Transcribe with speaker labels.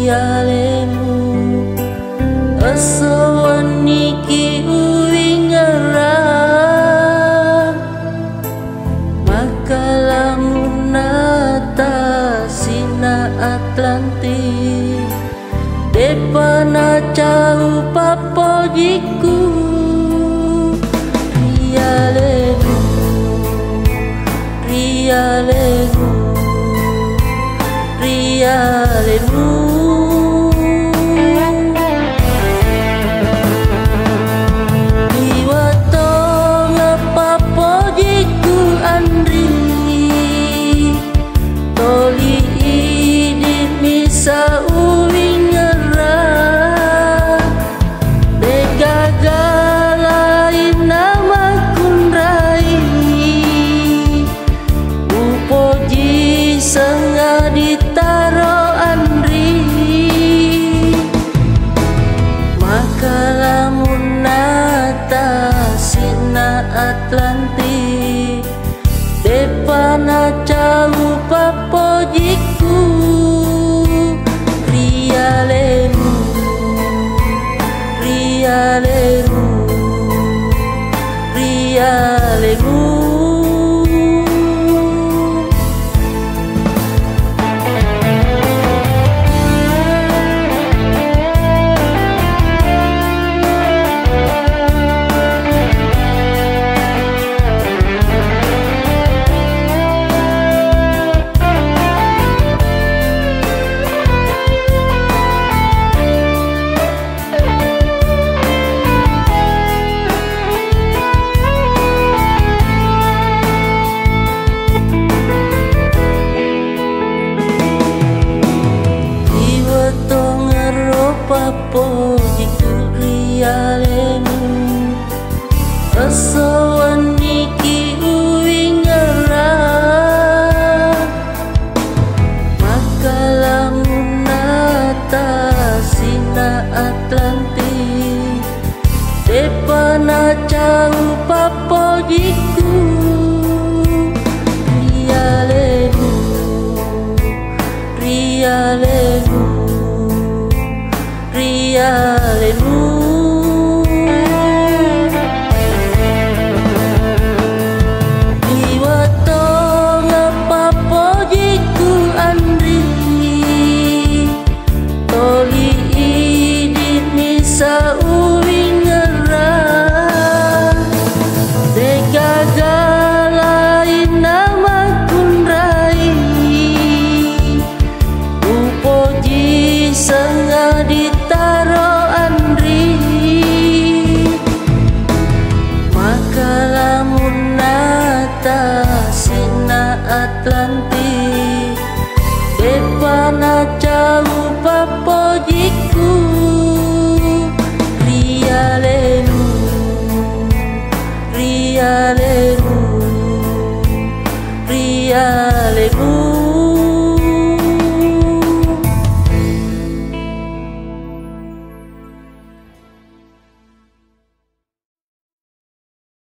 Speaker 1: riyalemu asawan niki uwi ngarang makalamun atasina Atlantik depana cau papojiku riyalemu riyalemu riyalemu sa uwing ngarang degagalain nama kunrai upoji senga ditaro andri makalamun atasina Atlantik depana cau papojiku riyalemu riyalemu riyalemu papojiku riyalemu asawan niki uwi ngarang makalamun atasina Atlantik depana cau papojiku riyalemu riyalemu riyalemu iwatong papojiku andri toli idit misa uwing ngarang degagalain nama kunrai upoji senga ditaro andri makalamun atasina Atlantik depana cau